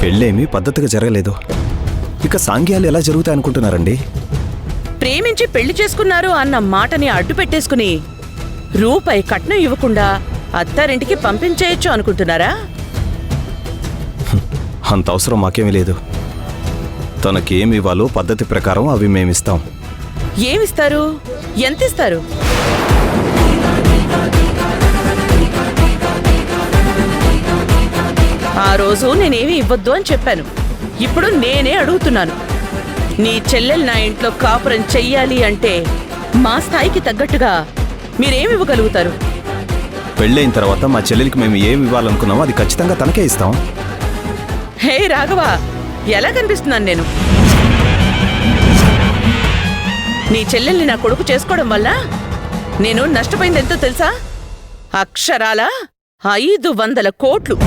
పెళ్ళేమీ పద్ధతిగా జరగలేదు. ఇక సాంగ్యాలు ఎలా జరుగుతాయి అనుకుంటున్నారండి? ప్రేమించి పెళ్లి చేసుకున్నారు అన్న మాటని అడ్డు పెట్టేసుకుని రూపాయి కట్నం ఇవ్వకుండా అత్తారింటికి పంపించేయచ్చు అనుకుంటున్నారా? అంత అవసరం మాకేమీ లేదు. తనకేమి ఇవ్వాలో పద్ధతి ప్రకారం అవి మేమిస్తాం. ఏమిస్తారు? ఎంతిస్తారు? ఆ రోజు నేనేమి ఇవ్వద్దు అని చెప్పాను. ఇప్పుడు నేనే అడుగుతున్నాను. నీ చెల్లెలు నా ఇంట్లో కాపురం చెయ్యాలి అంటే మా స్థాయికి తగ్గట్టుగా మీరేమివ్వగలుగుతారు? పెళ్ళైన తర్వాత మా చెల్లెలికి మేము ఏమి ఇవ్వాలనుకున్నామో అది ఖచ్చితంగా తనకే ఇస్తాం. హే రాఘవ, ఎలా కనిపిస్తున్నాను నేను? నీ చెల్లెల్ని నా కొడుకు చేసుకోవడం వల్ల నేను నష్టపోయింది ఎంతో తెలుసా? అక్షరాల 500 కోట్లు.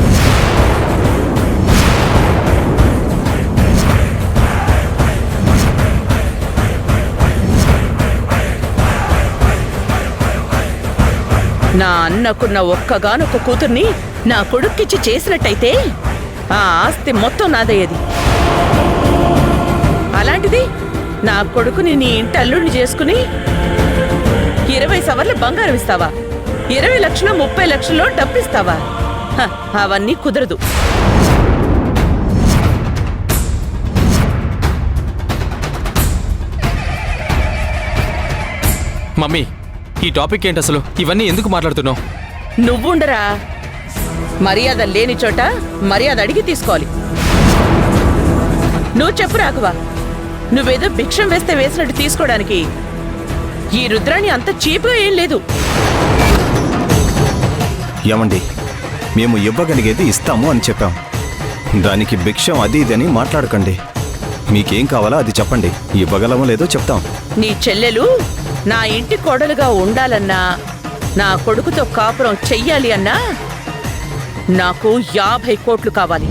నా అన్నకున్న ఒక్కగానొక్క కూతుర్ని నా కొడుక్కిచ్చి చేసినట్టయితే ఆ ఆస్తి మొత్తం నాదయ్యేది. అలాంటిది నా కొడుకుని నీ ఇంటి అల్లుడిని చేసుకుని 20 సవర్ల బంగారం ఇస్తావా? 20 లక్షలు 30 లక్షల్లో డబ్బిస్తావా? అవన్నీ కుదరదు. మమ్మీ, ఈ టాపిక్ ఏంటి అసలు? ఇవన్నీ ఎందుకు మాట్లాడుతున్నావు? నువ్వుండరా. మర్యాద లేని చోట మర్యాద అడిగి తీసుకోవాలి. నువ్వు చెప్పు రాఘవా, నువ్వేదో భిక్షం వేస్తే వేసినట్టు తీసుకోవడానికి ఈ రుద్రాణి అంత చీప్గా ఏం లేదు. ఏమండి, మేము ఇవ్వగలిగేది ఇస్తాము అని చెప్పాం. దానికి భిక్షం అది ఇదని మాట్లాడకండి. మీకేం కావాలో అది చెప్పండి, ఇవ్వగలమో లేదో చెప్తాం. నీ చెల్లెలు నా ఇంటి కోడలుగా ఉండాలన్నా, నా కొడుకుతో కాపురం చెయ్యాలి అన్నా నాకు 50 కోట్లు కావాలి.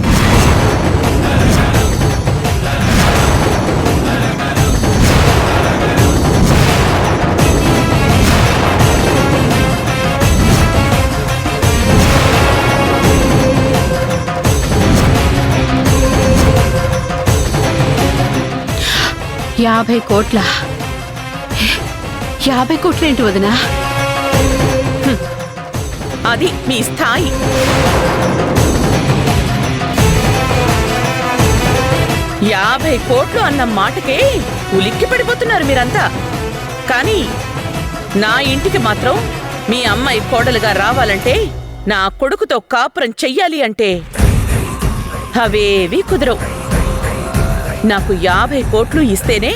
యాభై కోట్ల 50 కోట్లేంటి వదినా? అది మీ స్థాయి. యాభై కోట్లు అన్న మాటకే ఉలిక్కి పడిపోతున్నారు మీరంతా. కానీ నా ఇంటికి మాత్రం మీ అమ్మాయి కోడలుగా రావాలంటే, నా కొడుకుతో కాపురం చెయ్యాలి అంటే అవేవి కుదరవు. నాకు 50 కోట్లు ఇస్తేనే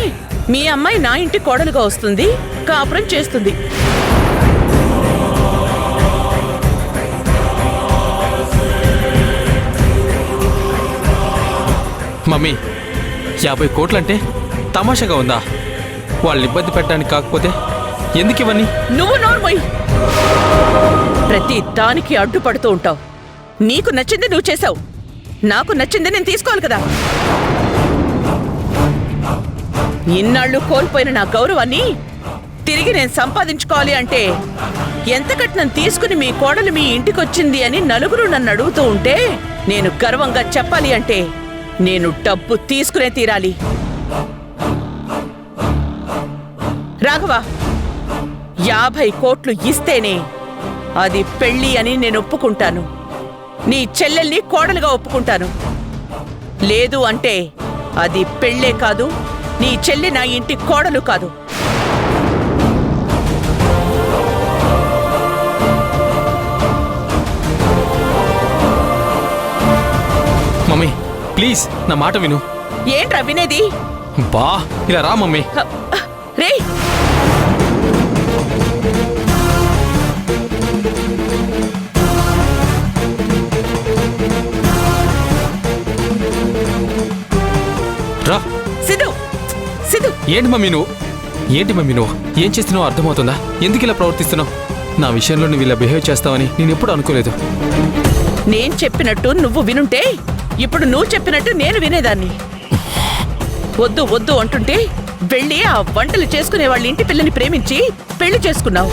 మీ అమ్మాయి నా ఇంటి కోడలుగా వస్తుంది, కాపురం చేస్తుంది. మమ్మీ, 50 కోట్లంటే తమాషాగా ఉందా? వాళ్ళని ఇబ్బంది పెట్టడానికి కాకపోతే ఎందుకు ఇవన్నీ? నువ్వు నోర్మోయ్. ప్రతి దానికి అడ్డుపడుతూ ఉంటావు. నీకు నచ్చింది నువ్వు చేసావు, నాకు నచ్చింది నేను తీసుకోవాలి కదా. ఇన్నాళ్ళు కోల్పోయిన నా గౌరవాన్ని తిరిగి నేను సంపాదించుకోవాలి అంటే ఎంత కట్నం తీసుకుని మీ కోడలు మీ ఇంటికొచ్చింది అని నలుగురు నన్ను అడుగుతూ ఉంటే నేను గర్వంగా చెప్పాలి అంటే నేను డబ్బు తీసుకునే తీరాలి. రాఘవ, 50 కోట్లు ఇస్తేనే అది పెళ్ళి అని నేను ఒప్పుకుంటాను. నీ చెల్లెల్ని కోడలుగా ఒప్పుకుంటాను. లేదు అంటే అది పెళ్ళే కాదు, నీ చెల్లి నా ఇంటి కోడలు కాదు. మమ్మీ ప్లీజ్, నా మాట విను. ఏంట్రా వినేది? బా, ఇలా రా మమ్మీ. రే, రా. సిద్ధు, సిద్ధు. ఏంటి మమ్మీ నువ్వు? ఏం చేస్తున్నావు అర్థమవుతుందా? ఎందుకు ఇలా ప్రవర్తిస్తున్నావు? నా విషయంలో నువ్వు ఇలా బిహేవ్ చేస్తావని నేను ఎప్పుడు అనుకోలేదు. నేను చెప్పినట్టు నువ్వు వినుంటే ఇప్పుడు నువ్వు చెప్పినట్టు నేను వినేదాన్ని. వద్దు వద్దు అంటుంటే వెళ్ళి ఆ వంటలు చేసుకునే వాళ్ళ ఇంటి పిల్లని ప్రేమించి పెళ్లి చేసుకున్నావు.